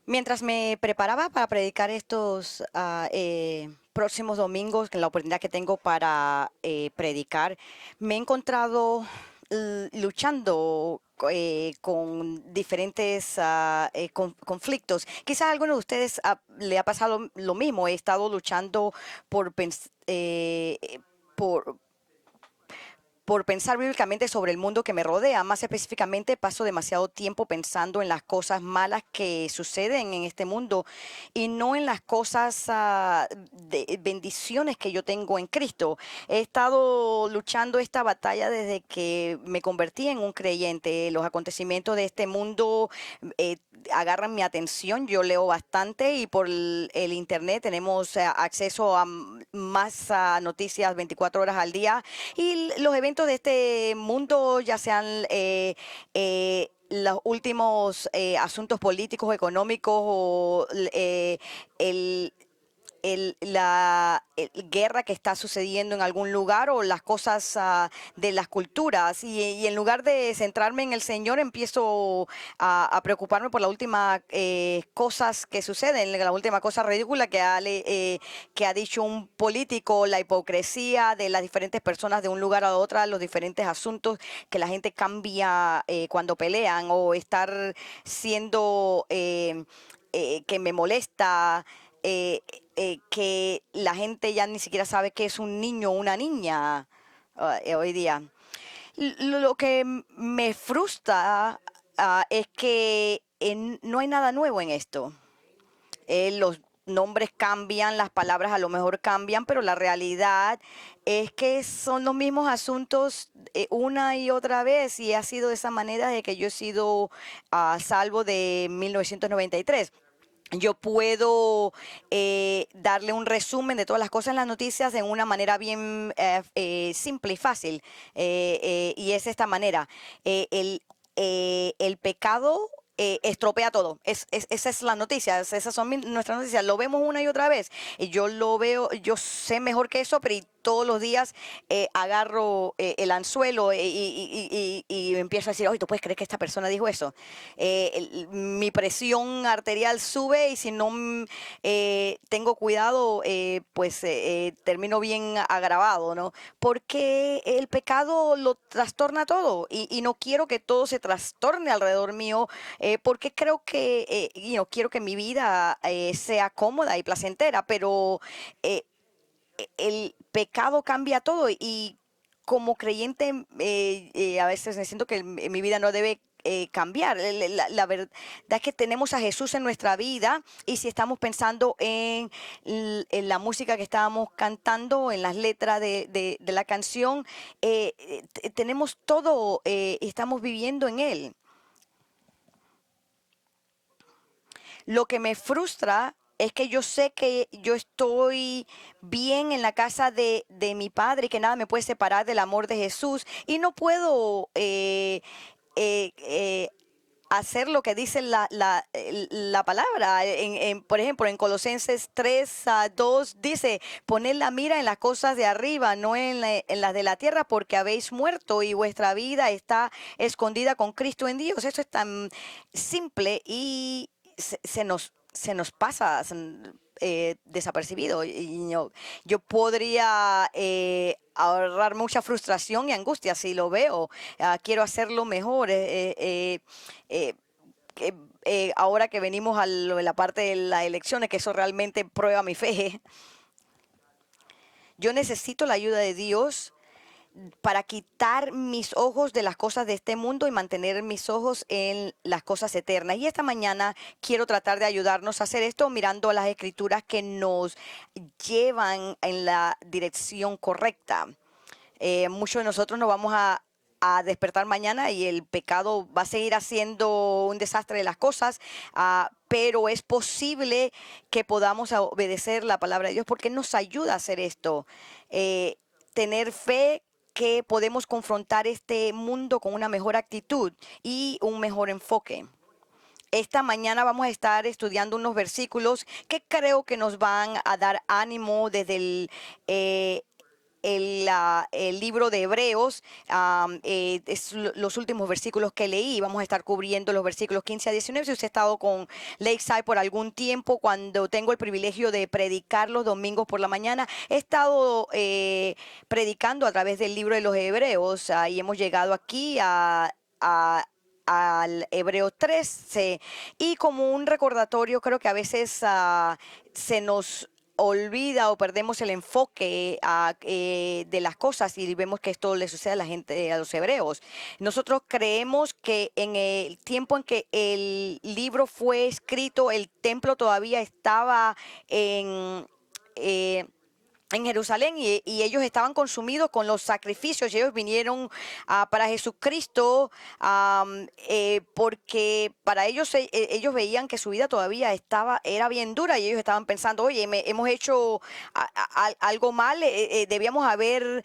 Mientras me preparaba para predicar estos próximos domingos, que la oportunidad que tengo para predicar, me he encontrado luchando con diferentes conflictos. Quizás a alguno de ustedes le ha pasado lo mismo. He estado luchando por, por, por pensar bíblicamente sobre el mundo que me rodea. Más específicamente, paso demasiado tiempo pensando en las cosas malas que suceden en este mundo y no en las cosas de bendiciones que yo tengo en Cristo. He estado luchando esta batalla desde que me convertí en un creyente. Los acontecimientos de este mundo agarran mi atención. Yo leo bastante y por el internet tenemos acceso a más noticias 24 horas al día, y los eventos de este mundo, ya sean los últimos asuntos políticos, económicos o el, guerra que está sucediendo en algún lugar, o las cosas de las culturas, y en lugar de centrarme en el Señor, empiezo a preocuparme por las últimas cosas que suceden, la última cosa ridícula que ha dicho un político, la hipocresía de las diferentes personas de un lugar a otro, los diferentes asuntos que la gente cambia cuando pelean, o estar siendo que me molesta. eh, que la gente ya ni siquiera sabe qué es un niño o una niña hoy día. Lo que me frustra es que no hay nada nuevo en esto. Los nombres cambian, las palabras a lo mejor cambian, pero la realidad es que son los mismos asuntos una y otra vez, y ha sido de esa manera desde que yo he sido salvo de 1993. Yo puedo darle un resumen de todas las cosas en las noticias en una manera bien simple y fácil. Y es esta manera. El pecado estropea todo. Esa es la noticia, esas son nuestras noticias. Lo vemos una y otra vez. Y yo lo veo, yo sé mejor que eso, pero todos los días agarro el anzuelo y empiezo a decir, oye, ¿tú puedes creer que esta persona dijo eso? Mi presión arterial sube, y si no tengo cuidado, pues termino bien agravado, ¿no? Porque el pecado lo trastorna todo, y no quiero que todo se trastorne alrededor mío, porque creo que, quiero que mi vida sea cómoda y placentera, pero eh, el pecado cambia todo, y como creyente a veces me siento que mi vida no debe cambiar. La verdad es que tenemos a Jesús en nuestra vida, y si estamos pensando en la música que estábamos cantando, en las letras de la canción, tenemos todo, estamos viviendo en Él. Lo que me frustra es que yo sé que yo estoy bien en la casa de mi padre, y que nada me puede separar del amor de Jesús, y no puedo eh, eh, hacer lo que dice la palabra. Por ejemplo, en Colosenses 3:2 dice, poned la mira en las cosas de arriba, no en las de la tierra, porque habéis muerto y vuestra vida está escondida con Cristo en Dios. Esto es tan simple y se nos pasa desapercibido. Y yo podría ahorrar mucha frustración y angustia si lo veo. Quiero hacerlo mejor. Eh, que, ahora que venimos a la parte de las elecciones, que eso realmente prueba mi fe, yo necesito la ayuda de Dios para quitar mis ojos de las cosas de este mundo y mantener mis ojos en las cosas eternas. Y esta mañana quiero tratar de ayudarnos a hacer esto mirando a las escrituras que nos llevan en la dirección correcta. Muchos de nosotros nos vamos a despertar mañana y el pecado va a seguir haciendo un desastre de las cosas, pero es posible que podamos obedecer la palabra de Dios, porque nos ayuda a hacer esto. Tener fe que podemos confrontar este mundo con una mejor actitud y un mejor enfoque. Esta mañana vamos a estar estudiando unos versículos que creo que nos van a dar ánimo desde eh, el libro de Hebreos. Los últimos versículos que leí. Vamos a estar cubriendo los versículos 15 a 19. Si usted ha estado con Lakeside por algún tiempo, cuando tengo el privilegio de predicar los domingos por la mañana, he estado predicando a través del libro de los Hebreos, y hemos llegado aquí al Hebreo 13, y como un recordatorio, creo que a veces se nos olvida o perdemos el enfoque de las cosas, y vemos que esto le sucede a la gente, a los hebreos. Nosotros creemos que en el tiempo en que el libro fue escrito, el templo todavía estaba eh, en Jerusalén, y ellos estaban consumidos con los sacrificios, y ellos vinieron para Jesucristo, porque para ellos, ellos veían que su vida todavía era bien dura, y ellos estaban pensando, oye, hemos hecho algo mal, debíamos haber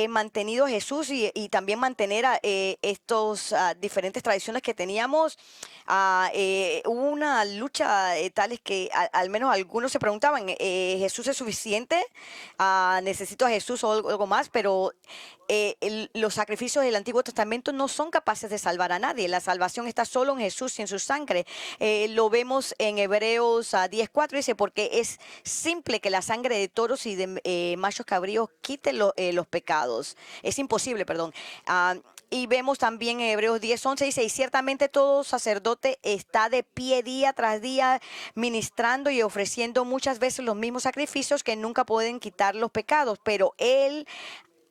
mantenido a Jesús, y también mantener estos diferentes tradiciones que teníamos. Hubo una lucha tales que al menos algunos se preguntaban, ¿Jesús es suficiente? Necesito a Jesús o algo más, pero los sacrificios del Antiguo Testamento no son capaces de salvar a nadie. La salvación está solo en Jesús y en su sangre. Lo vemos en Hebreos 10:4, dice, porque es simple que la sangre de toros y de machos cabríos quite los pecados. Es imposible, perdón. Y vemos también en Hebreos 10:11, dice, y ciertamente todo sacerdote está de pie día tras día, ministrando y ofreciendo muchas veces los mismos sacrificios que nunca pueden quitar los pecados, pero él,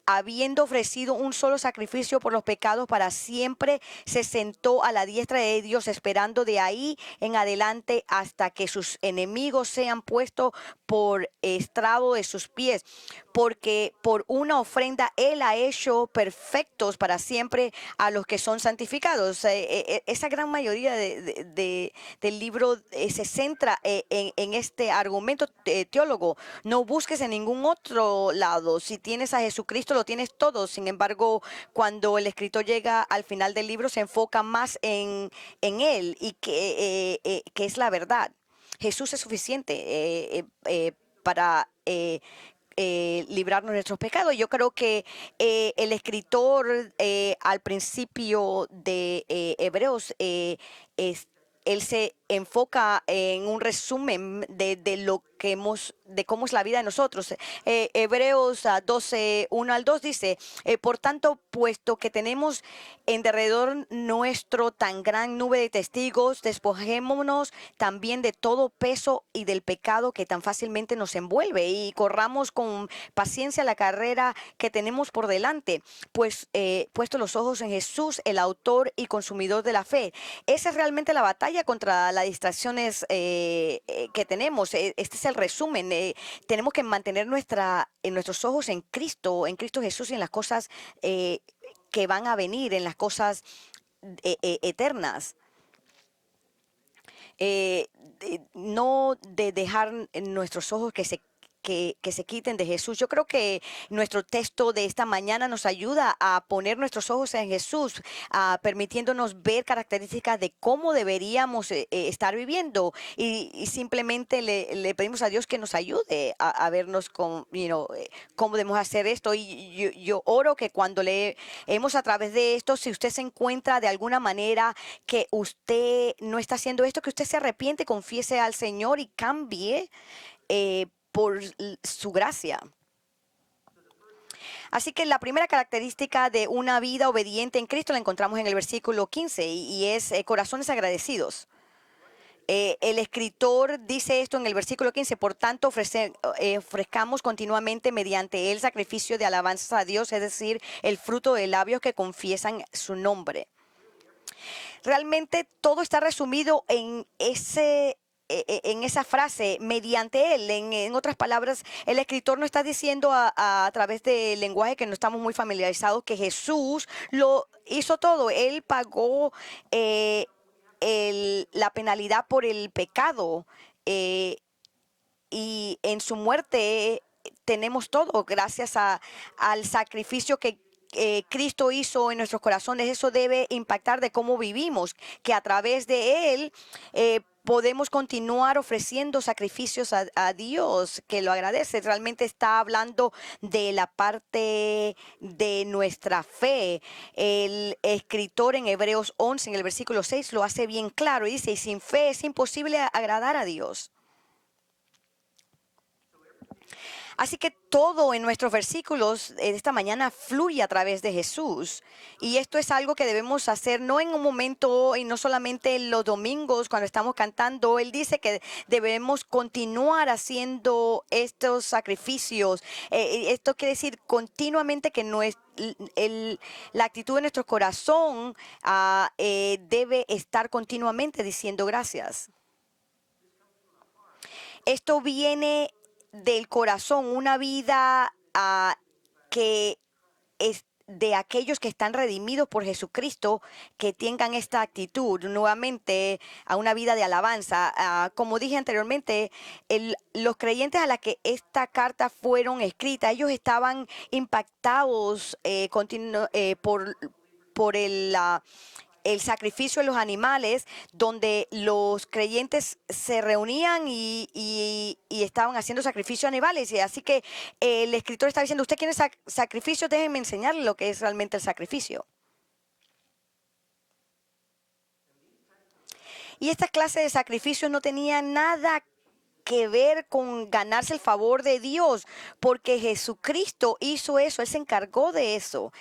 habiendo ofrecido un solo sacrificio por los pecados para siempre, se sentó a la diestra de Dios, esperando de ahí en adelante hasta que sus enemigos sean puestos por estrado de sus pies. Porque por una ofrenda Él ha hecho perfectos para siempre a los que son santificados. Esa gran mayoría del libro se centra en este argumento teólogo. No busques en ningún otro lado. Si tienes a Jesucristo, lo tienes todo. Sin embargo, cuando el escritor llega al final del libro, se enfoca más en Él, y que es la verdad. Jesús es suficiente para librarnos de nuestros pecados. Yo creo que el escritor al principio de Hebreos, él se enfoca en un resumen de lo que de cómo es la vida de nosotros. Hebreos 12, 1 al 2 dice, por tanto, puesto que tenemos en derredor nuestro tan gran nube de testigos, despojémonos también de todo peso y del pecado que tan fácilmente nos envuelve, y corramos con paciencia la carrera que tenemos por delante, pues puesto los ojos en Jesús, el autor y consumidor de la fe. Esa es realmente la batalla contra las distracciones que tenemos. Este es el resumen. Tenemos que mantener nuestros ojos en Cristo Jesús, y en las cosas que van a venir, en las cosas eternas. No de dejar nuestros ojos que se quiten de Jesús. Yo creo que nuestro texto de esta mañana nos ayuda a poner nuestros ojos en Jesús, permitiéndonos ver características de cómo deberíamos estar viviendo, y simplemente le pedimos a Dios que nos ayude a vernos cómo debemos hacer esto. Y yo oro que cuando leemos a través de esto, si usted se encuentra de alguna manera que usted no está haciendo esto, que usted se arrepiente, confiese al Señor y cambie por su gracia. Así que la primera característica de una vida obediente en Cristo la encontramos en el versículo 15, y es corazones agradecidos. El escritor dice esto en el versículo 15, por tanto ofrezcamos continuamente mediante él sacrificio de alabanza a Dios, es decir, el fruto de labios que confiesan su nombre. Realmente todo está resumido en esa frase, mediante él. En otras palabras, el escritor no está diciendo a través del lenguaje que no estamos muy familiarizados, que Jesús lo hizo todo. Él pagó la penalidad por el pecado, y en su muerte tenemos todo gracias al sacrificio que Cristo hizo en nuestros corazones, eso debe impactar de cómo vivimos, que a través de Él podemos continuar ofreciendo sacrificios a Dios, que lo agradece. Realmente está hablando de la parte de nuestra fe. El escritor en Hebreos 11, en el versículo 6, lo hace bien claro y dice, y sin fe es imposible agradar a Dios. Así que todo en nuestros versículos de esta mañana fluye a través de Jesús. Y esto es algo que debemos hacer no en un momento y no solamente los domingos cuando estamos cantando. Él dice que debemos continuar haciendo estos sacrificios. Esto quiere decir continuamente que la actitud de nuestro corazón debe estar continuamente diciendo gracias. Esto viene del corazón, una vida que es de aquellos que están redimidos por Jesucristo, que tengan esta actitud nuevamente a una vida de alabanza. Como dije anteriormente, los creyentes a los que esta carta fueron escritas, ellos estaban impactados por el sacrificio de los animales, donde los creyentes se reunían y estaban haciendo sacrificios animales. Y así que el escritor está diciendo, ¿usted quiere sacrificio? Déjenme enseñarle lo que es realmente el sacrificio. Y esta clase de sacrificios no tenía nada que ver con ganarse el favor de Dios, porque Jesucristo hizo eso, Él se encargó de eso.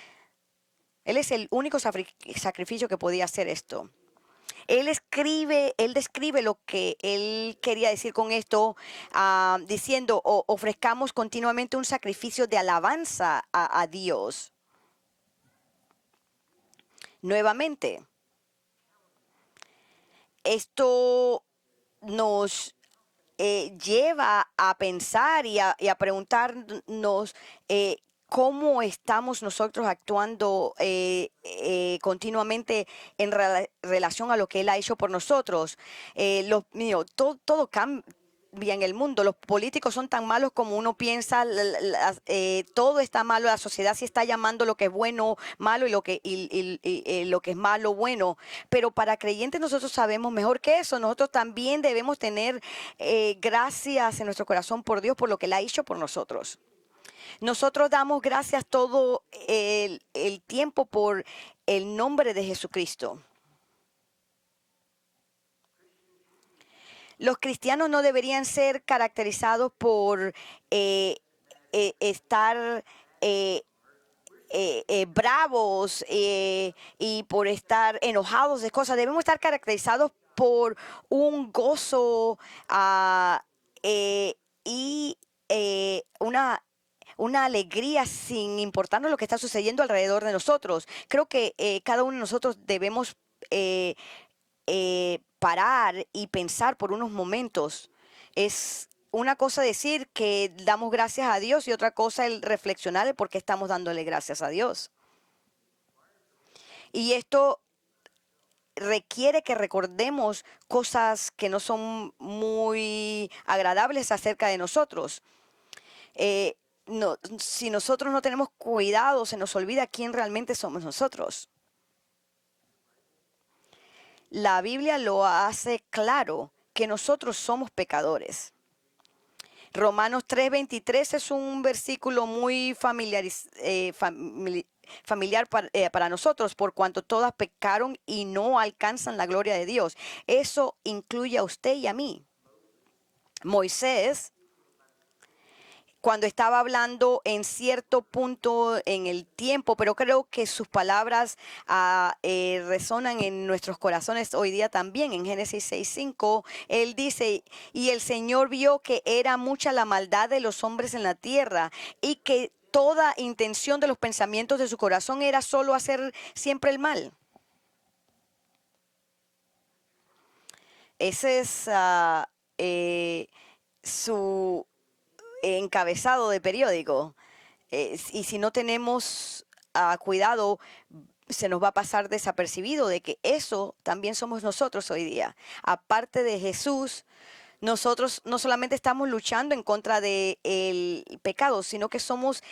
Él es el único sacrificio que podía hacer esto. Él describe lo que él quería decir con esto, diciendo, ofrezcamos continuamente un sacrificio de alabanza a Dios. Nuevamente, esto nos lleva a pensar y a preguntarnos cómo estamos nosotros actuando continuamente en relación a lo que Él ha hecho por nosotros. Todo cambia en el mundo. Los políticos son tan malos como uno piensa. Todo está malo. La sociedad sí está llamando lo que es bueno malo y lo que es malo bueno. Pero para creyentes nosotros sabemos mejor que eso. Nosotros también debemos tener gracias en nuestro corazón por Dios, por lo que Él ha hecho por nosotros. Nosotros damos gracias todo el tiempo por el nombre de Jesucristo. Los cristianos no deberían ser caracterizados por estar bravos y por estar enojados de cosas. Debemos estar caracterizados por un gozo y una alegría sin importarnos lo que está sucediendo alrededor de nosotros. Creo que cada uno de nosotros debemos parar y pensar por unos momentos. Es una cosa decir que damos gracias a Dios y otra cosa el reflexionar el por qué estamos dándole gracias a Dios. Y esto requiere que recordemos cosas que no son muy agradables acerca de nosotros. Si nosotros no tenemos cuidado, se nos olvida quién realmente somos nosotros. La Biblia lo hace claro que nosotros somos pecadores. Romanos 3:23 es un versículo muy familiar para nosotros, por cuanto todas pecaron y no alcanzan la gloria de Dios. Eso incluye a usted y a mí. Moisés, cuando estaba hablando en cierto punto en el tiempo, pero creo que sus palabras resonan en nuestros corazones hoy día también. En Génesis 6:5, él dice, y el Señor vio que era mucha la maldad de los hombres en la tierra y que toda intención de los pensamientos de su corazón era solo hacer siempre el mal. Ese es su encabezado de periódico. Y si no tenemos cuidado, se nos va a pasar desapercibido de que eso también somos nosotros hoy día. Aparte de Jesús, nosotros no solamente estamos luchando en contra del pecado, sino que somos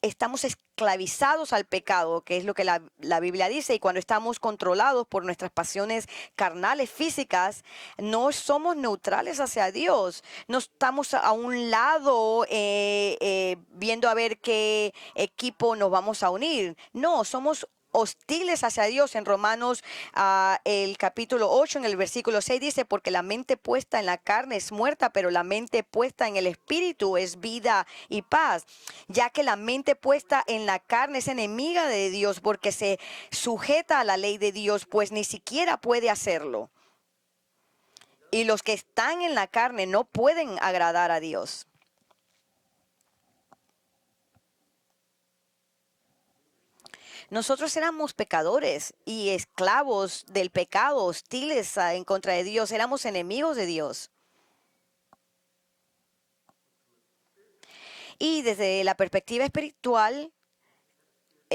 estamos esclavizados al pecado, que es lo que la Biblia dice, y cuando estamos controlados por nuestras pasiones carnales, físicas, no somos neutrales hacia Dios, no estamos a un lado viendo a ver qué equipo nos vamos a unir, no, somos hostiles hacia Dios. En Romanos el capítulo 8, en el versículo 6 dice, porque la mente puesta en la carne es muerta, pero la mente puesta en el espíritu es vida y paz, ya que la mente puesta en la carne es enemiga de Dios porque se sujeta a la ley de Dios, pues ni siquiera puede hacerlo. Y los que están en la carne no pueden agradar a Dios. Nosotros éramos pecadores y esclavos del pecado, hostiles en contra de Dios, éramos enemigos de Dios. Y desde la perspectiva espiritual,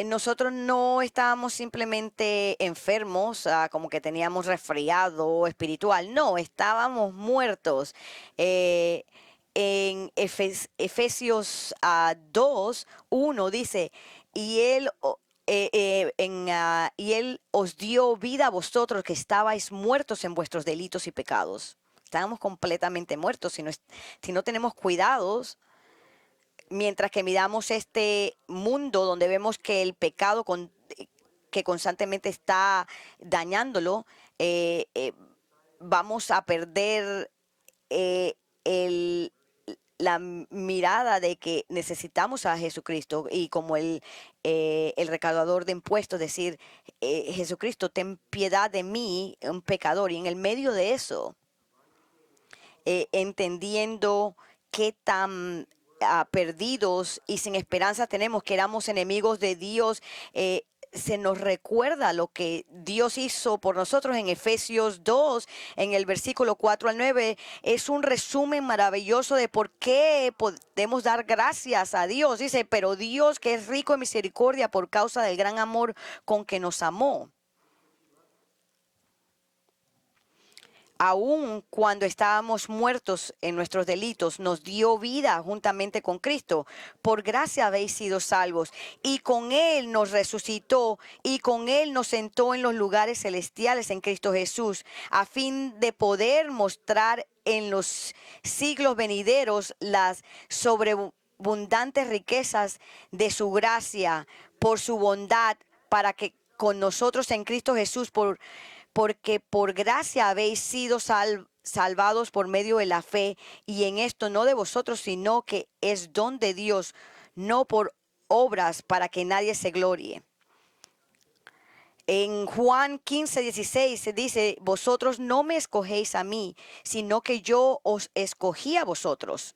nosotros no estábamos simplemente enfermos, como que teníamos resfriado espiritual, no, estábamos muertos. En Efesios 2, 1 dice, y él y Él os dio vida a vosotros que estabais muertos en vuestros delitos y pecados. Estábamos completamente muertos si no tenemos cuidados. Mientras que miramos este mundo donde vemos que el pecado que constantemente está dañándolo, vamos a perder el la mirada de que necesitamos a Jesucristo y como el recaudador de impuestos, decir, Jesucristo, ten piedad de mí, un pecador. Y en el medio de eso, entendiendo qué tan perdidos y sin esperanza tenemos, que éramos enemigos de Dios, se nos recuerda lo que Dios hizo por nosotros en Efesios 2, en el versículo 4 al 9. Es un resumen maravilloso de por qué podemos dar gracias a Dios. Dice, pero Dios, que es rico en misericordia por causa del gran amor con que nos amó, aun cuando estábamos muertos en nuestros delitos, nos dio vida juntamente con Cristo. Por gracia habéis sido salvos. Y con Él nos resucitó y con Él nos sentó en los lugares celestiales en Cristo Jesús, a fin de poder mostrar en los siglos venideros las sobreabundantes riquezas de su gracia por su bondad, para que con nosotros en Cristo Jesús, porque por gracia habéis sido salvados por medio de la fe, y en esto no de vosotros, sino que es don de Dios, no por obras, para que nadie se glorie. En Juan 15:16 se dice, vosotros no me escogéis a mí, sino que yo os escogí a vosotros.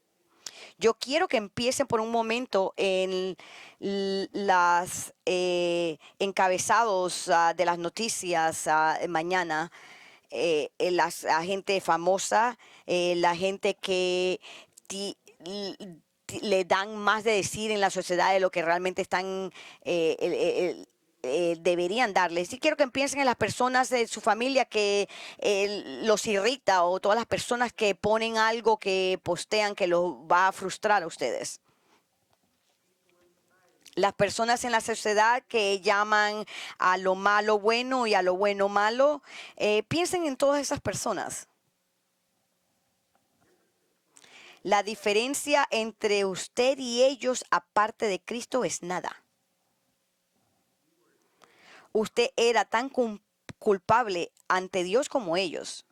Yo quiero que empiecen por un momento en las encabezados de las noticias mañana. La gente famosa, la gente que le dan más de decir en la sociedad de lo que realmente están deberían darles. Y quiero que piensen en las personas de su familia que los irrita, o todas las personas que ponen algo, que postean, que los va a frustrar a ustedes. Las personas en la sociedad que llaman a lo malo bueno y a lo bueno malo, piensen en todas esas personas. La diferencia entre usted y ellos, aparte de Cristo, es nada. Usted era tan culpable ante Dios como ellos.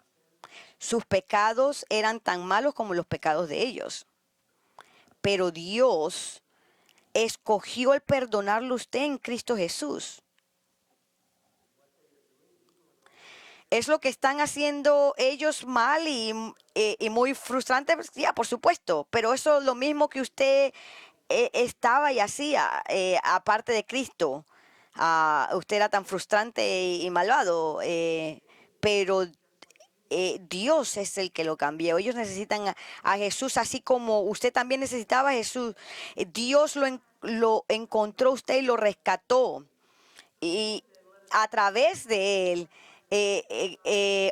Sus pecados eran tan malos como los pecados de ellos. Pero Dios escogió el perdonarlo a usted en Cristo Jesús. ¿Es lo que están haciendo ellos mal y muy frustrante? Ya, por supuesto, pero eso es lo mismo que usted estaba y hacía aparte de Cristo. Usted era tan frustrante y malvado, pero Dios es el que lo cambió. Ellos necesitan a Jesús, así como usted también necesitaba a Jesús. Dios lo encontró usted y lo rescató. Y a través de él,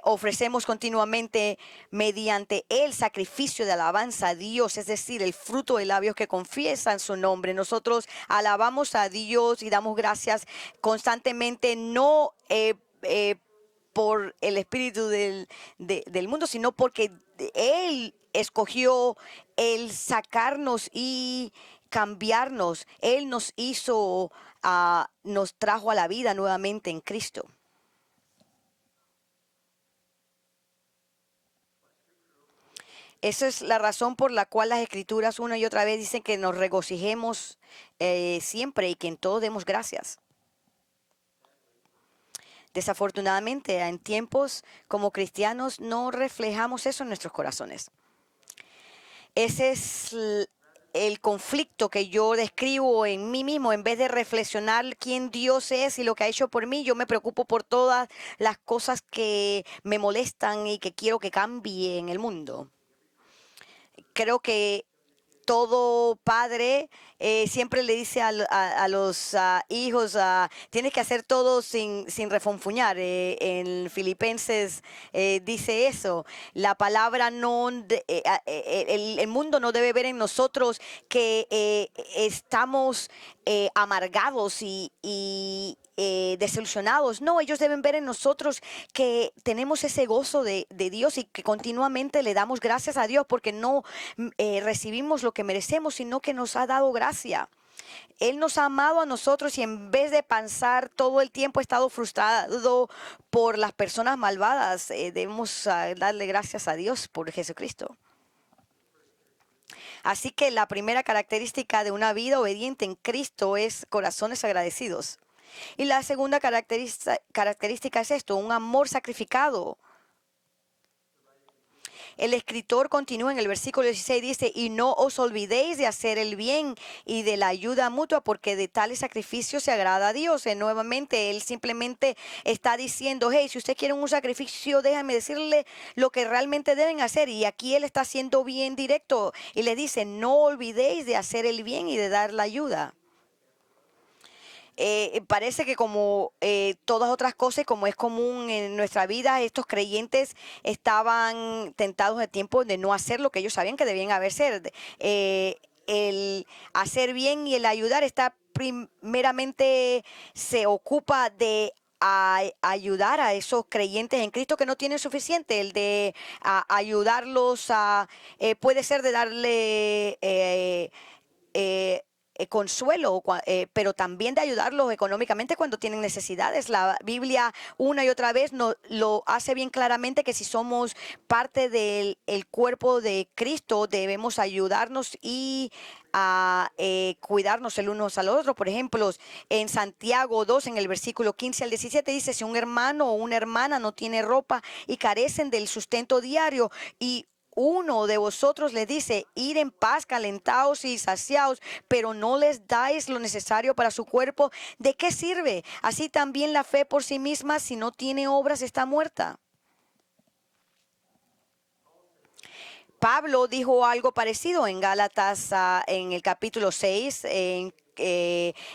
ofrecemos continuamente mediante el sacrificio de alabanza a Dios, es decir, el fruto de labios que confiesan su nombre. Nosotros alabamos a Dios y damos gracias constantemente, no por el espíritu del mundo, sino porque Él escogió el sacarnos y cambiarnos. Él nos hizo, nos trajo a la vida nuevamente en Cristo. Esa es la razón por la cual las escrituras una y otra vez dicen que nos regocijemos siempre y que en todo demos gracias. Desafortunadamente, en tiempos como cristianos no reflejamos eso en nuestros corazones. Ese es el conflicto que yo describo en mí mismo. En vez de reflexionar quién Dios es y lo que ha hecho por mí, yo me preocupo por todas las cosas que me molestan y que quiero que cambie en el mundo. Creo que todo padre siempre le dice a los hijos, tienes que hacer todo sin refunfuñar. En Filipenses dice eso. La palabra no, el mundo no debe ver en nosotros que estamos amargados y desilusionados. No, ellos deben ver en nosotros que tenemos ese gozo de Dios y que continuamente le damos gracias a Dios porque no recibimos lo que merecemos, sino que nos ha dado gracia. Él nos ha amado a nosotros y en vez de pensar todo el tiempo he estado frustrado por las personas malvadas, debemos darle gracias a Dios por Jesucristo. Así que la primera característica de una vida obediente en Cristo es corazones agradecidos. Y la segunda característica es esto, un amor sacrificado. El escritor continúa en el versículo 16, dice, y no os olvidéis de hacer el bien y de la ayuda mutua, porque de tales sacrificios se agrada a Dios. Nuevamente, él simplemente está diciendo, hey, si ustedes quieren un sacrificio, déjenme decirle lo que realmente deben hacer. Y aquí él está siendo bien directo y le dice, no olvidéis de hacer el bien y de dar la ayuda. Parece que como todas otras cosas, como es común en nuestra vida, estos creyentes estaban tentados de tiempo de no hacer lo que ellos sabían que debían hacer. El hacer bien y el ayudar está primeramente se ocupa de ayudar a esos creyentes en Cristo que no tienen suficiente. El de ayudarlos puede ser de darle consuelo, pero también de ayudarlos económicamente cuando tienen necesidades. La Biblia una y otra vez lo hace bien claramente que si somos parte del cuerpo de Cristo debemos ayudarnos y cuidarnos el unos al otro. Por ejemplo, en Santiago 2, en el versículo 15 al 17 dice, si un hermano o una hermana no tiene ropa y carecen del sustento diario y uno de vosotros le dice, ir en paz, calentaos y saciaos, pero no les dais lo necesario para su cuerpo, ¿de qué sirve? Así también la fe por sí misma, si no tiene obras, está muerta. Pablo dijo algo parecido en Gálatas, en el capítulo 6,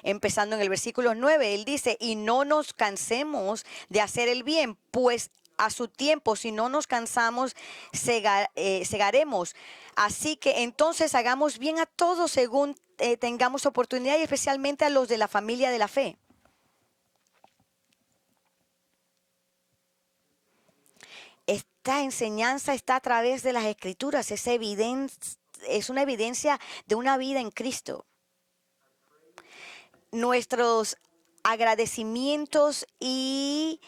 empezando en el versículo 9. Él dice, y no nos cansemos de hacer el bien, pues a su tiempo, si no nos cansamos, segaremos. Así que entonces hagamos bien a todos según tengamos oportunidad y especialmente a los de la familia de la fe. Esta enseñanza está a través de las Escrituras, es una evidencia de una vida en Cristo. Nuestros agradecimientos y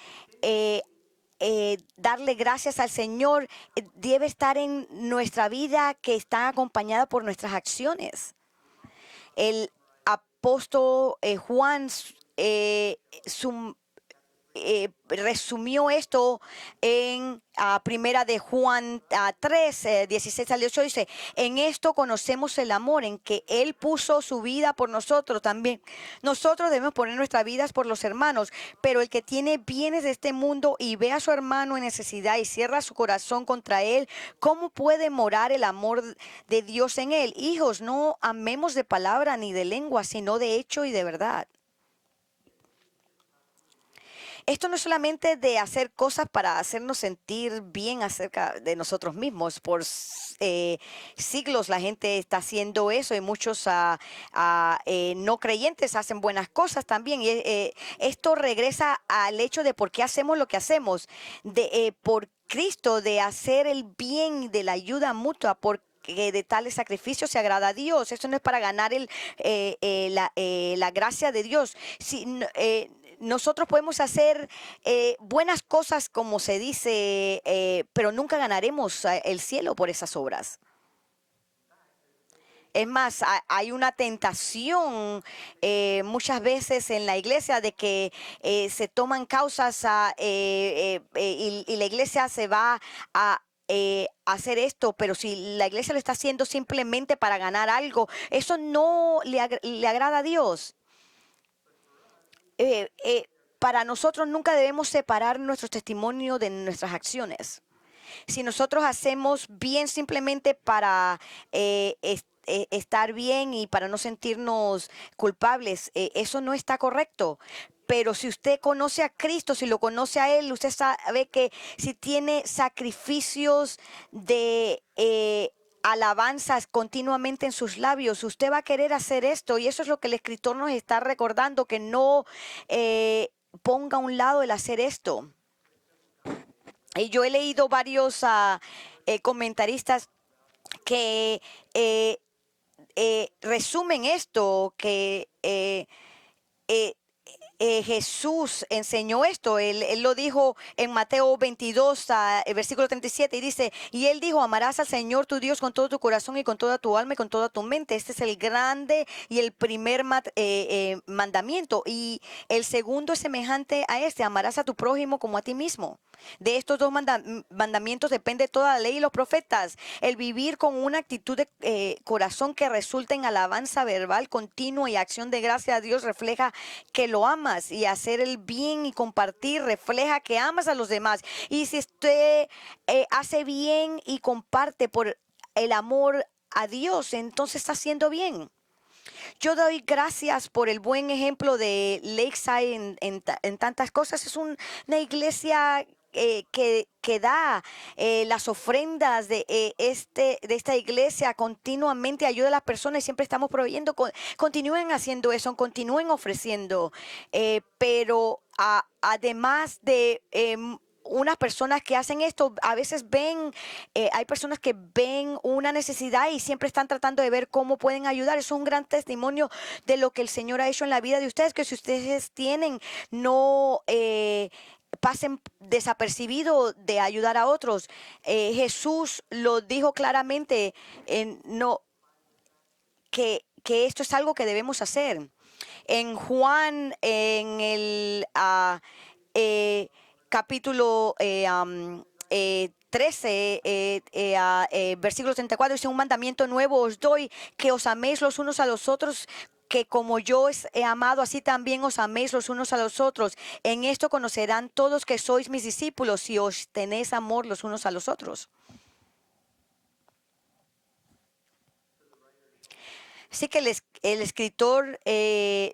darle gracias al Señor debe estar en nuestra vida, que está acompañada por nuestras acciones. El apóstol Juan resumió esto en primera de Juan 3, 16 al 18, dice, en esto conocemos el amor, en que Él puso su vida por nosotros también. Nosotros debemos poner nuestras vidas por los hermanos, pero el que tiene bienes de este mundo y ve a su hermano en necesidad y cierra su corazón contra él, ¿cómo puede morar el amor de Dios en él? Hijos, no amemos de palabra ni de lengua, sino de hecho y de verdad. Esto no es solamente de hacer cosas para hacernos sentir bien acerca de nosotros mismos. Siglos la gente está haciendo eso y muchos no creyentes hacen buenas cosas también. Y esto regresa al hecho de por qué hacemos lo que hacemos, por Cristo, de hacer el bien, de la ayuda mutua, porque de tales sacrificios se agrada a Dios. Eso no es para ganar la gracia de Dios. Nosotros podemos hacer buenas cosas, como se dice, pero nunca ganaremos el cielo por esas obras. Es más, hay una tentación muchas veces en la iglesia de que se toman causas y la iglesia se va a hacer esto, pero si la iglesia lo está haciendo simplemente para ganar algo, eso no le agrada a Dios. Para nosotros nunca debemos separar nuestro testimonio de nuestras acciones. Si nosotros hacemos bien simplemente para estar bien y para no sentirnos culpables, eso no está correcto. Pero si usted conoce a Cristo, si lo conoce a Él, usted sabe que si tiene sacrificios de alabanzas continuamente en sus labios, usted va a querer hacer esto. Y eso es lo que el escritor nos está recordando, que no ponga a un lado el hacer esto. Y yo he leído varios comentaristas que resumen esto, que Jesús enseñó esto. Él lo dijo en Mateo 22, el versículo 37, y dice, y él dijo, amarás al Señor tu Dios con todo tu corazón y con toda tu alma y con toda tu mente. Este es el grande y el primer mandamiento. Y el segundo es semejante a este, amarás a tu prójimo como a ti mismo. De estos dos mandamientos depende toda la ley y los profetas. El vivir con una actitud de corazón que resulta en alabanza verbal continua y acción de gracia a Dios refleja que lo amas, y hacer el bien y compartir refleja que amas a los demás. Y si usted hace bien y comparte por el amor a Dios, entonces está haciendo bien. Yo doy gracias por el buen ejemplo de Lakeside en tantas cosas. Es una iglesia que da las ofrendas de esta iglesia continuamente, ayuda a las personas, siempre estamos proveyendo. Continúen haciendo eso, continúen ofreciendo, pero además de unas personas que hacen esto, a veces hay personas que ven una necesidad y siempre están tratando de ver cómo pueden ayudar. Eso es un gran testimonio de lo que el Señor ha hecho en la vida de ustedes, que si ustedes no pasen desapercibido de ayudar a otros. Jesús lo dijo claramente, que esto es algo que debemos hacer. En Juan, en el capítulo 13, versículo 34, dice, un mandamiento nuevo os doy, que os améis los unos a los otros, que como yo os he amado, así también os améis los unos a los otros. En esto conocerán todos que sois mis discípulos, si os tenéis amor los unos a los otros. Así que el escritor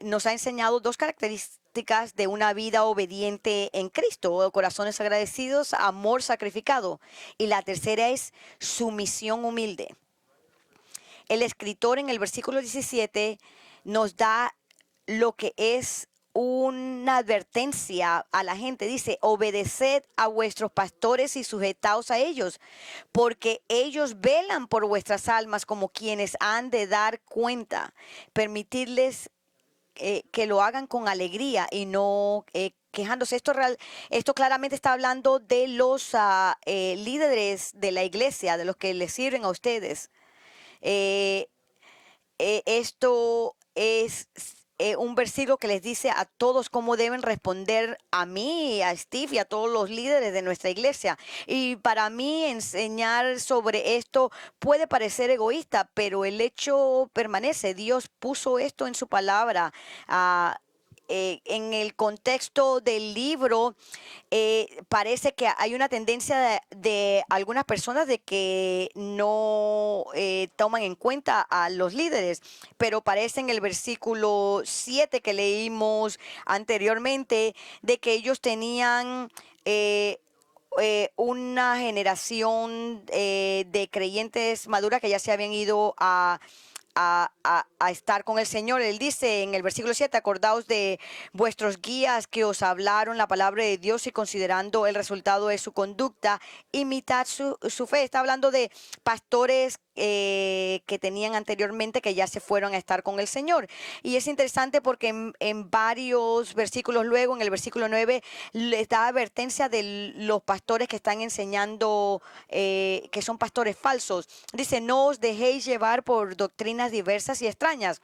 nos ha enseñado dos características de una vida obediente en Cristo: corazones agradecidos, amor sacrificado. Y la tercera es sumisión humilde. El escritor en el versículo 17 nos da lo que es una advertencia a la gente. Dice, obedeced a vuestros pastores y sujetaos a ellos, porque ellos velan por vuestras almas como quienes han de dar cuenta. Permitirles que lo hagan con alegría y no quejándose. Esto claramente está hablando de los líderes de la iglesia, de los que les sirven a ustedes. Esto es un versículo que les dice a todos cómo deben responder a mí, a Steve y a todos los líderes de nuestra iglesia. Y para mí enseñar sobre esto puede parecer egoísta, pero el hecho permanece. Dios puso esto en su palabra. en el contexto del libro, parece que hay una tendencia de algunas personas de que no toman en cuenta a los líderes, pero parece en el versículo 7 que leímos anteriormente de que ellos tenían una generación de creyentes maduras que ya se habían ido a estar con el Señor. Él dice en el versículo 7, acordaos de vuestros guías que os hablaron la palabra de Dios y considerando el resultado de su conducta, imitad su fe. Está hablando de pastores que tenían anteriormente que ya se fueron a estar con el Señor. Y es interesante porque en varios versículos luego, en el versículo 9, les da advertencia de los pastores que están enseñando, que son pastores falsos. Dice, no os dejéis llevar por doctrinas diversas y extrañas.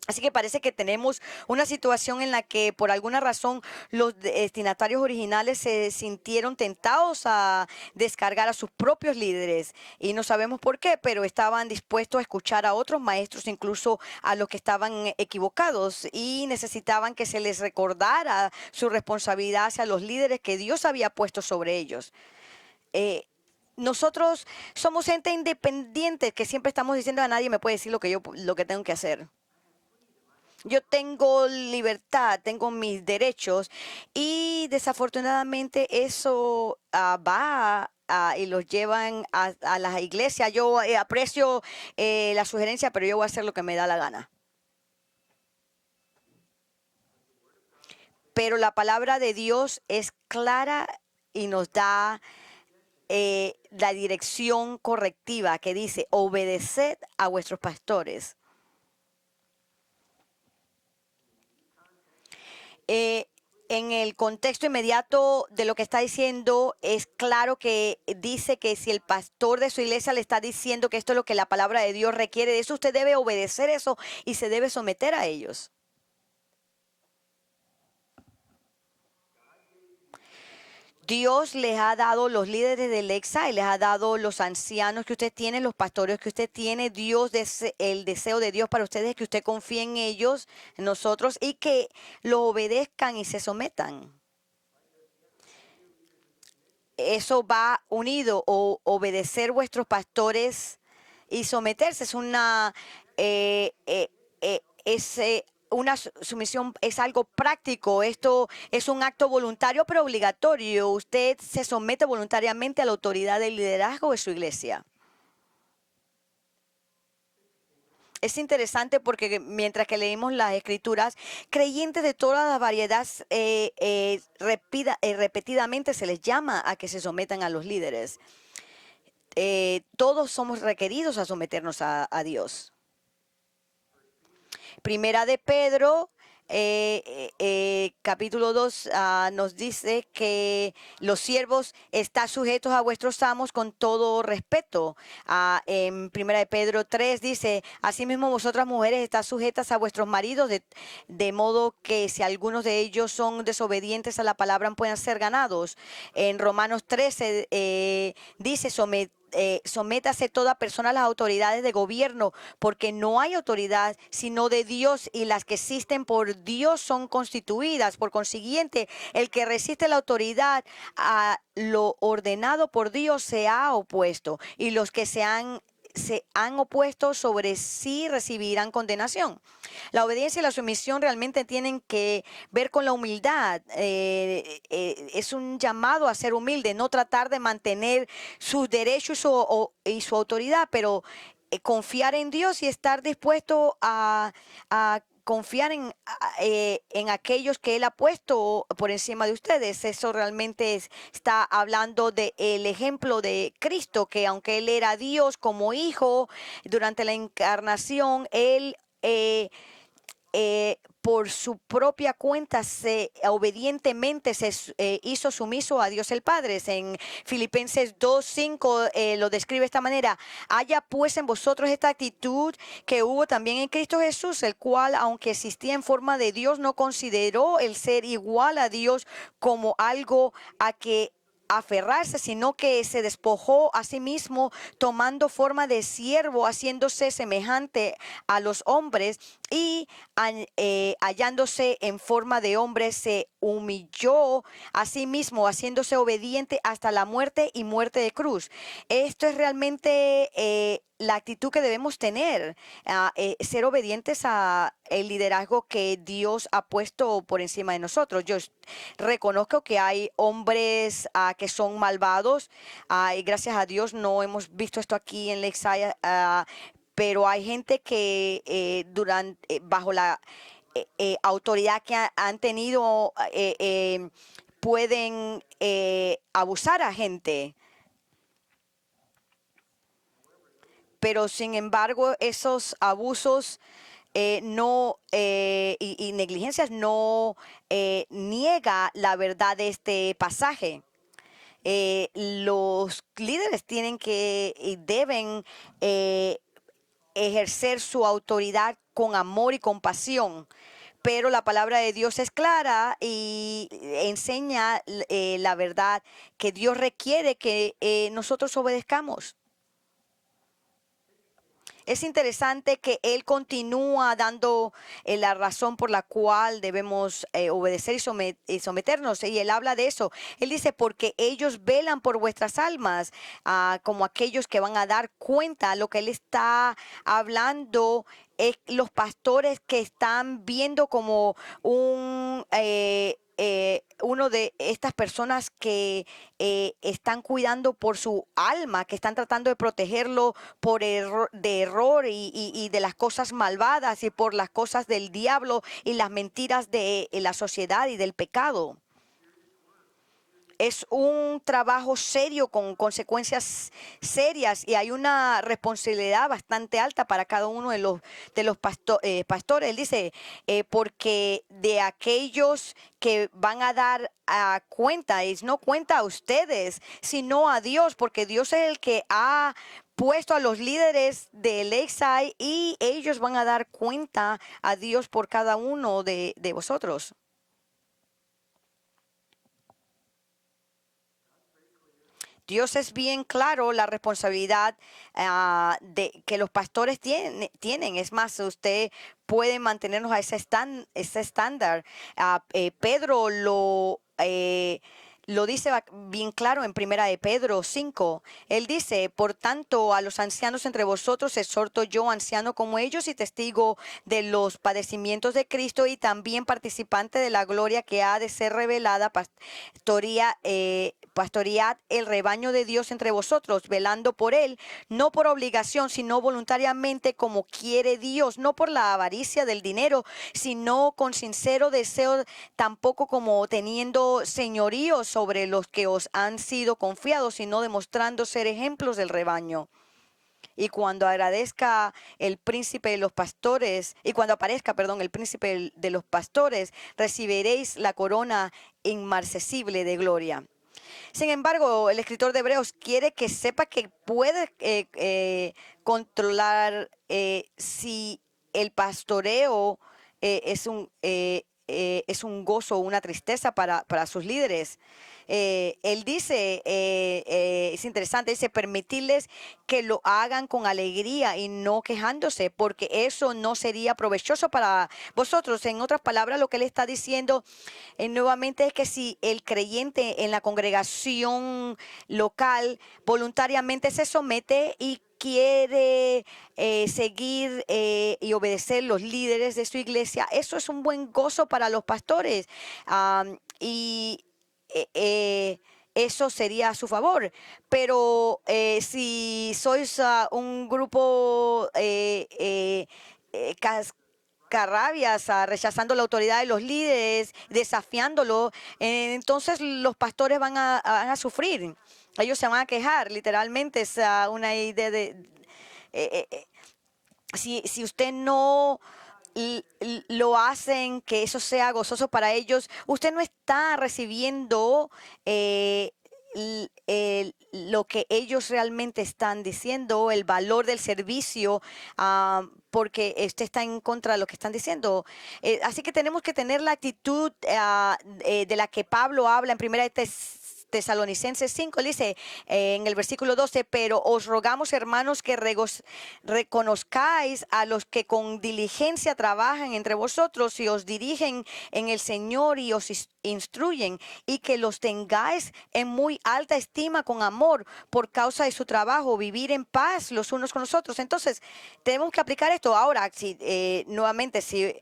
Así que parece que tenemos una situación en la que por alguna razón los destinatarios originales se sintieron tentados a descargar a sus propios líderes y no sabemos por qué, pero estaban dispuestos a escuchar a otros maestros, incluso a los que estaban equivocados, y necesitaban que se les recordara su responsabilidad hacia los líderes que Dios había puesto sobre ellos. Nosotros somos gente independiente que siempre estamos diciendo a nadie me puede decir lo que tengo que hacer. Yo tengo libertad, tengo mis derechos y desafortunadamente eso va y los llevan a las iglesias. Yo aprecio la sugerencia, pero yo voy a hacer lo que me da la gana. Pero la palabra de Dios es clara y nos da la dirección correctiva que dice, obedeced a vuestros pastores. En el contexto inmediato de lo que está diciendo, es claro que dice que si el pastor de su iglesia le está diciendo que esto es lo que la palabra de Dios requiere de eso, usted debe obedecer eso y se debe someter a ellos. Dios les ha dado los líderes del EXA y les ha dado los ancianos que usted tiene, los pastores que usted tiene. Dios, el deseo de Dios para ustedes es que usted confíe en ellos, en nosotros, y que lo obedezcan y se sometan. Eso va unido, o obedecer vuestros pastores y someterse. Es una una sumisión, es algo práctico. Esto es un acto voluntario pero obligatorio. Usted se somete voluntariamente a la autoridad del liderazgo de su iglesia. Es interesante porque mientras que leímos las escrituras, creyentes de todas las variedades repetidamente se les llama a que se sometan a los líderes. Todos somos requeridos a someternos a Dios. Primera de Pedro, capítulo 2, nos dice que los siervos están sujetos a vuestros amos con todo respeto. En Primera de Pedro 3 dice, asimismo vosotras mujeres estáis sujetas a vuestros maridos, de modo que si algunos de ellos son desobedientes a la palabra puedan ser ganados. En Romanos 13 dice, sométase toda persona a las autoridades de gobierno, porque no hay autoridad sino de Dios, y las que existen por Dios son constituidas. Por consiguiente, el que resiste la autoridad a lo ordenado por Dios se ha opuesto, y los que se han opuesto sobre sí recibirán condenación. La obediencia y la sumisión realmente tienen que ver con la humildad. Es un llamado a ser humilde, no tratar de mantener sus derechos y su autoridad, pero confiar en Dios y estar dispuesto a confiar en aquellos que Él ha puesto por encima de ustedes. Eso realmente está hablando del ejemplo de Cristo, que aunque Él era Dios como hijo, durante la encarnación, Él por su propia cuenta obedientemente se hizo sumiso a Dios el Padre. En Filipenses 2:5 lo describe de esta manera: haya pues en vosotros esta actitud que hubo también en Cristo Jesús, el cual, aunque existía en forma de Dios, no consideró el ser igual a Dios como algo a que aferrarse, sino que se despojó a sí mismo, tomando forma de siervo, haciéndose semejante a los hombres y hallándose en forma de hombre, se humilló a sí mismo, haciéndose obediente hasta la muerte y muerte de cruz. Esto es realmente la actitud que debemos tener, ser obedientes a el liderazgo que Dios ha puesto por encima de nosotros. Yo reconozco que hay hombres que son malvados, y gracias a Dios no hemos visto esto aquí en Lakeside, pero hay gente que bajo la autoridad que han tenido, pueden abusar a gente. Pero sin embargo, esos abusos y negligencias no niega la verdad de este pasaje. Los líderes tienen que y deben ejercer su autoridad con amor y compasión. Pero la palabra de Dios es clara y enseña la verdad que Dios requiere que nosotros obedezcamos. Es interesante que él continúa dando la razón por la cual debemos obedecer y someternos. Y él habla de eso. Él dice, porque ellos velan por vuestras almas, como aquellos que van a dar cuenta. Lo que él está hablando es los pastores que están viendo como uno de estas personas que están cuidando por su alma, que están tratando de protegerlo de error y de las cosas malvadas y por las cosas del diablo y las mentiras de la sociedad y del pecado. Es un trabajo serio con consecuencias serias y hay una responsabilidad bastante alta para cada uno de los pastores. Él dice, porque de aquellos que van a dar cuenta, es no cuenta a ustedes, sino a Dios, porque Dios es el que ha puesto a los líderes de Lakeside y ellos van a dar cuenta a Dios por cada uno de vosotros. Dios es bien claro la responsabilidad de que los pastores tienen. Es más, usted puede mantenernos a ese estándar. Pedro lo dice bien claro en Primera de Pedro 5. Él dice, por tanto, a los ancianos entre vosotros exhorto yo, anciano como ellos y testigo de los padecimientos de Cristo y también participante de la gloria que ha de ser revelada, pastoread el rebaño de Dios entre vosotros, velando por él, no por obligación, sino voluntariamente como quiere Dios, no por la avaricia del dinero, sino con sincero deseo, tampoco como teniendo señorío sobre los que os han sido confiados, sino demostrando ser ejemplos del rebaño. Y cuando agradezca el príncipe de los pastores, y cuando aparezca, perdón, el príncipe de los pastores, recibiréis la corona inmarcesible de gloria. Sin embargo, el escritor de Hebreos quiere que sepa que puede controlar si el pastoreo es un gozo o una tristeza para sus líderes. Él dice, es interesante, dice, permitirles que lo hagan con alegría y no quejándose, porque eso no sería provechoso para vosotros. En otras palabras, lo que él está diciendo nuevamente es que si el creyente en la congregación local voluntariamente se somete y quiere seguir y obedecer los líderes de su iglesia, eso es un buen gozo para los pastores. Eso sería a su favor. Pero si sois un grupo cascarrabias, rechazando la autoridad de los líderes, desafiándolo, entonces los pastores van a sufrir. Ellos se van a quejar, literalmente. Es una idea de... si usted no lo hacen que eso sea gozoso para ellos, usted no está recibiendo lo que ellos realmente están diciendo, el valor del servicio, porque este está en contra de lo que están diciendo. Así que tenemos que tener la actitud de la que Pablo habla en 1 Tesalonicenses 5 dice en el versículo 12, pero os rogamos, hermanos, que reconozcáis a los que con diligencia trabajan entre vosotros y os dirigen en el Señor y os instruyen, y que los tengáis en muy alta estima con amor por causa de su trabajo, vivir en paz los unos con los otros. Entonces, tenemos que aplicar esto. Ahora, si, nuevamente, si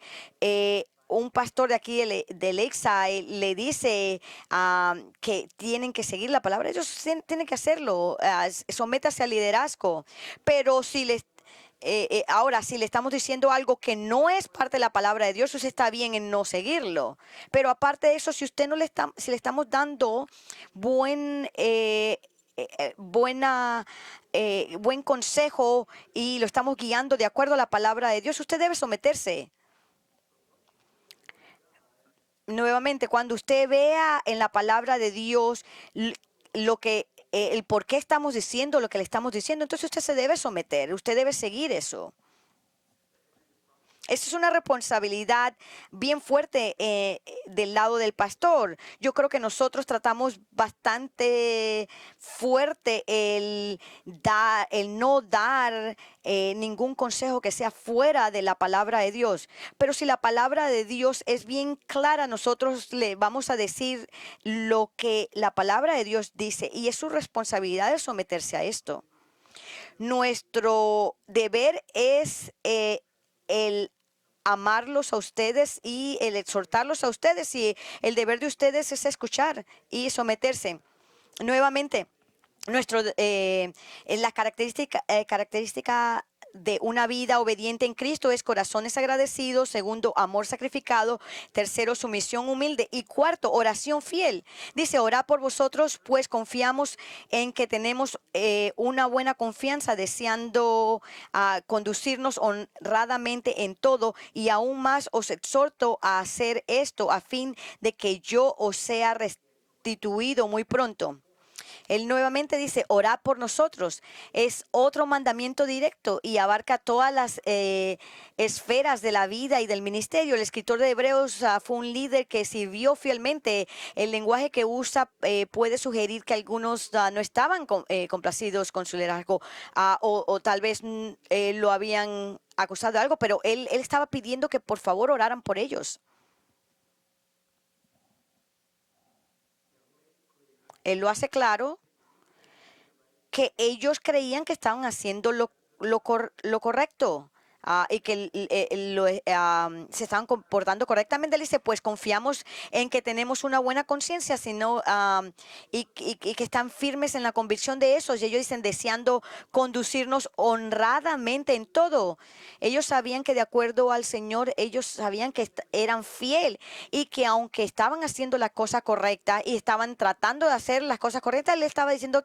un pastor de aquí de Lakeside le dice que tienen que seguir la palabra, ellos tienen que hacerlo. Sométase al liderazgo. Pero si les ahora, si le estamos diciendo algo que no es parte de la palabra de Dios, usted está bien en no seguirlo. Pero aparte de eso, si usted no le está, si le estamos dando buen buen consejo y lo estamos guiando de acuerdo a la palabra de Dios, usted debe someterse. Nuevamente, cuando usted vea en la palabra de Dios lo que el por qué estamos diciendo lo que le estamos diciendo, entonces usted se debe someter, usted debe seguir eso. Esa es una responsabilidad bien fuerte del lado del pastor. Yo creo que nosotros tratamos bastante fuerte el no dar ningún consejo que sea fuera de la palabra de Dios. Pero si la palabra de Dios es bien clara, nosotros le vamos a decir lo que la palabra de Dios dice, y es su responsabilidad de someterse a esto. Nuestro deber es el amarlos a ustedes y el exhortarlos a ustedes, y el deber de ustedes es escuchar y someterse. Nuevamente, la característica de una vida obediente en Cristo es corazones agradecidos. Segundo, amor sacrificado. Tercero, sumisión humilde. Y cuarto, oración fiel. Dice, orad por vosotros, pues confiamos en que tenemos una buena confianza, deseando conducirnos honradamente en todo. Y aún más os exhorto a hacer esto, a fin de que yo os sea restituido muy pronto. Él nuevamente dice, orad por nosotros. Es otro mandamiento directo y abarca todas las esferas de la vida y del ministerio. El escritor de Hebreos fue un líder que sirvió fielmente. El lenguaje que usa puede sugerir que algunos no estaban complacidos con su liderazgo, o tal vez lo habían acusado de algo, pero él estaba pidiendo que por favor oraran por ellos. Él lo hace claro que ellos creían que estaban haciendo lo correcto. Y que se estaban comportando correctamente. Él dice, pues confiamos en que tenemos una buena conciencia, y que están firmes en la convicción de eso. Y ellos dicen, deseando conducirnos honradamente en todo. Ellos sabían que de acuerdo al Señor, ellos sabían que eran fiel, y que aunque estaban haciendo la cosa correcta y estaban tratando de hacer las cosas correctas, él estaba diciendo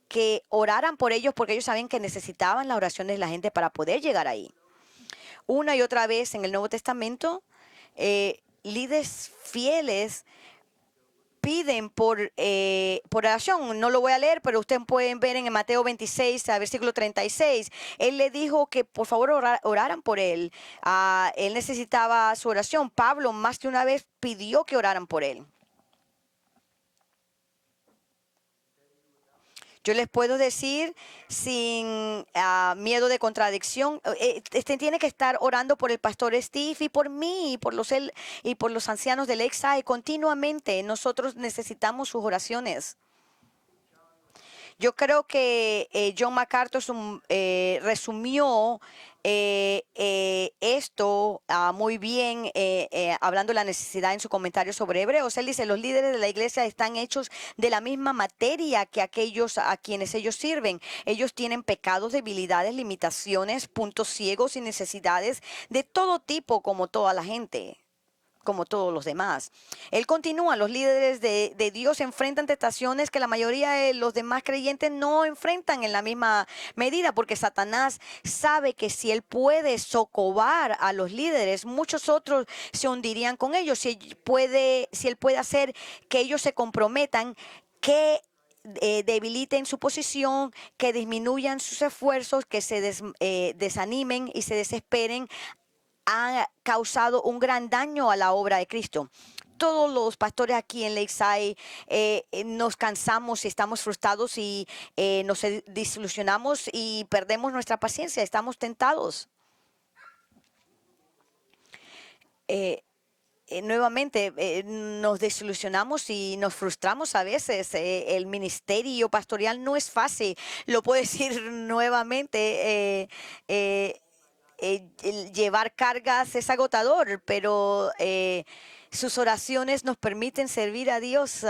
que oraran por ellos, porque ellos sabían que necesitaban las oraciones de la gente para poder llegar ahí. Una y otra vez en el Nuevo Testamento, líderes fieles piden por oración. No lo voy a leer, pero ustedes pueden ver en Mateo 26, versículo 36. Él le dijo que por favor oraran por él. Él necesitaba su oración. Pablo más de una vez pidió que oraran por él. Yo les puedo decir sin miedo de contradicción, tiene que estar orando por el pastor Steve y por mí y por los ancianos del Lakeside continuamente. Nosotros necesitamos sus oraciones. Yo creo que John MacArthur resumió esto muy bien, hablando de la necesidad en su comentario sobre Hebreos. Él dice, los líderes de la iglesia están hechos de la misma materia que aquellos a quienes ellos sirven. Ellos tienen pecados, debilidades, limitaciones, puntos ciegos y necesidades de todo tipo, como toda la gente, como todos los demás. Él continúa, los líderes de Dios enfrentan tentaciones que la mayoría de los demás creyentes no enfrentan en la misma medida, porque Satanás sabe que si él puede socavar a los líderes, muchos otros se hundirían con ellos. Si él puede hacer que ellos se comprometan, que debiliten su posición, que disminuyan sus esfuerzos, que se desanimen y se desesperen, ha causado un gran daño a la obra de Cristo. todos los pastores aquí en Lakeside nos cansamos y estamos frustrados y nos desilusionamos y perdemos nuestra paciencia, estamos tentados. Nuevamente nos desilusionamos y nos frustramos a veces. El ministerio pastoral no es fácil, lo puedo decir nuevamente. El llevar cargas es agotador, pero sus oraciones nos permiten servir a Dios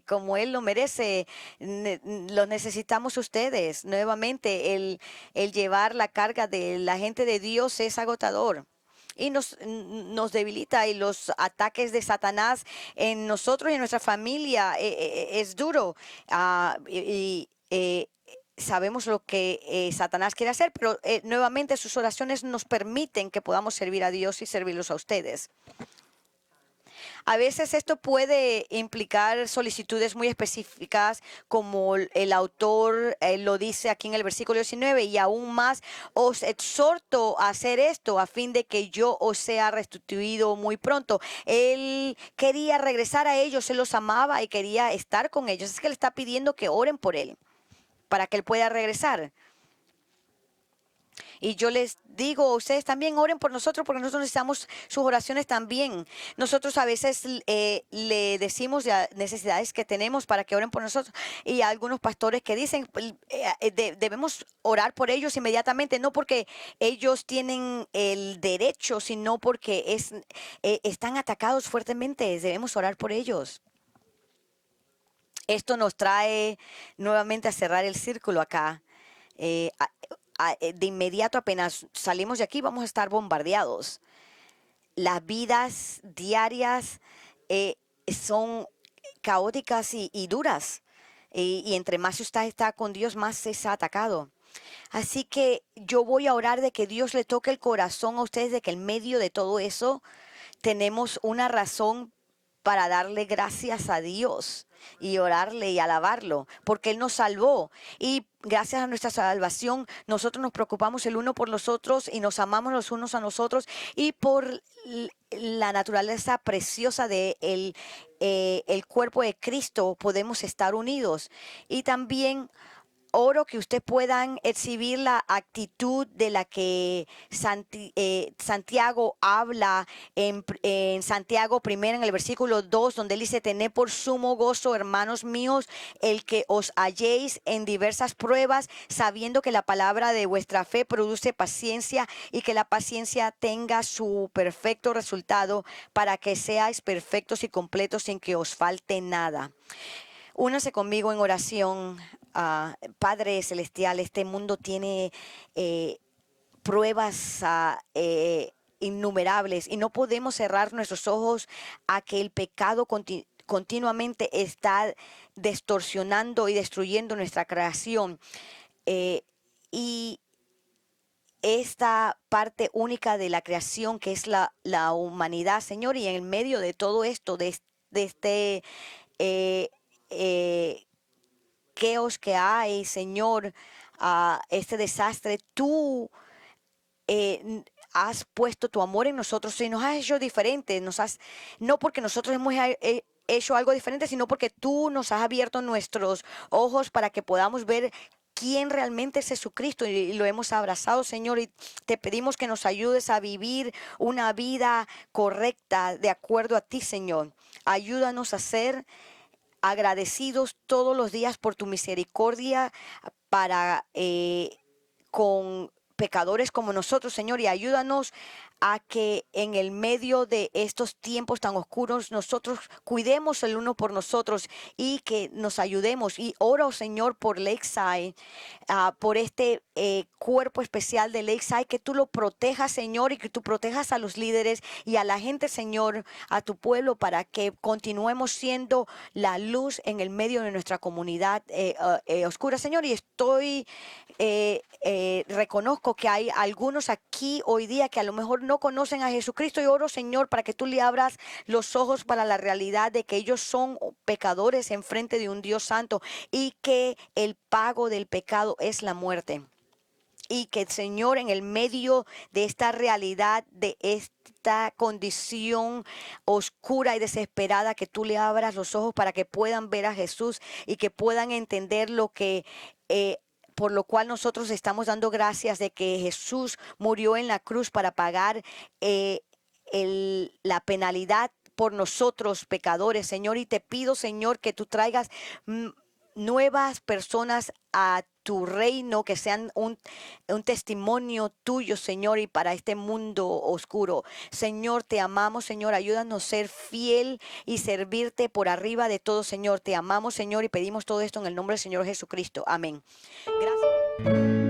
como Él lo merece. Lo necesitamos ustedes. Nuevamente, el llevar la carga de la gente de Dios es agotador y nos debilita, y los ataques de Satanás en nosotros y en nuestra familia es duro. Sabemos lo que Satanás quiere hacer, pero nuevamente sus oraciones nos permiten que podamos servir a Dios y servirlos a ustedes. A veces esto puede implicar solicitudes muy específicas, como el autor lo dice aquí en el versículo 19, y aún más os exhorto a hacer esto a fin de que yo os sea restituido muy pronto. Él quería regresar a ellos, él los amaba y quería estar con ellos. Es que él está pidiendo que oren por él para que él pueda regresar. Y yo les digo, ustedes también oren por nosotros, porque nosotros necesitamos sus oraciones también. Nosotros a veces le decimos las necesidades que tenemos para que oren por nosotros. Y hay algunos pastores que dicen, debemos orar por ellos inmediatamente, no porque ellos tienen el derecho, sino porque están atacados fuertemente. Debemos orar por ellos. Esto nos trae nuevamente a cerrar el círculo acá. De inmediato, apenas salimos de aquí, vamos a estar bombardeados. Las vidas diarias son caóticas y duras. Y entre más usted está con Dios, más es atacado. Así que yo voy a orar de que Dios le toque el corazón a ustedes, de que en medio de todo eso tenemos una razón para darle gracias a Dios y orarle y alabarlo, porque Él nos salvó. Y gracias a nuestra salvación, nosotros nos preocupamos el uno por los otros y nos amamos los unos a nosotros, y por la naturaleza preciosa de el cuerpo de Cristo podemos estar unidos. Y también oro que ustedes puedan exhibir la actitud de la que Santiago habla en Santiago primero, en el versículo 2, donde él dice: tened por sumo gozo, hermanos míos, el que os halléis en diversas pruebas, sabiendo que la palabra de vuestra fe produce paciencia, y que la paciencia tenga su perfecto resultado, para que seáis perfectos y completos sin que os falte nada. Únase conmigo en oración. Padre Celestial, este mundo tiene pruebas innumerables, y no podemos cerrar nuestros ojos a que el pecado continuamente está distorsionando y destruyendo nuestra creación. Y esta parte única de la creación que es la humanidad, Señor, y en medio de todo esto, de este caos que hay, Señor, este desastre, tú has puesto tu amor en nosotros y nos has hecho diferentes. No porque nosotros hemos hecho algo diferente, sino porque tú nos has abierto nuestros ojos para que podamos ver quién realmente es Jesucristo, y lo hemos abrazado, Señor, y te pedimos que nos ayudes a vivir una vida correcta de acuerdo a ti, Señor. Ayúdanos a ser agradecidos todos los días por tu misericordia para con pecadores como nosotros, Señor, y ayúdanos a que en el medio de estos tiempos tan oscuros nosotros cuidemos el uno por nosotros y que nos ayudemos. Y oro, Señor, por Lakeside, por este cuerpo especial de Lakeside, que tú lo protejas, Señor, y que tú protejas a los líderes y a la gente, Señor, a tu pueblo, para que continuemos siendo la luz en el medio de nuestra comunidad oscura, Señor. Y reconozco que hay algunos aquí hoy día que a lo mejor no conocen a Jesucristo, y oro, Señor, para que tú le abras los ojos para la realidad de que ellos son pecadores en frente de un Dios santo, y que el pago del pecado es la muerte, y que, Señor, en el medio de esta realidad, de esta condición oscura y desesperada, que tú le abras los ojos para que puedan ver a Jesús y que puedan entender lo que por lo cual nosotros estamos dando gracias de que Jesús murió en la cruz para pagar eh, la penalidad por nosotros pecadores, Señor. Y te pido, Señor, que tú traigas nuevas personas a tu reino, que sean un testimonio tuyo, Señor, y para este mundo oscuro. Señor, te amamos, Señor, ayúdanos a ser fiel y servirte por arriba de todo, Señor. Te amamos, Señor, y pedimos todo esto en el nombre del Señor Jesucristo. Amén. Gracias.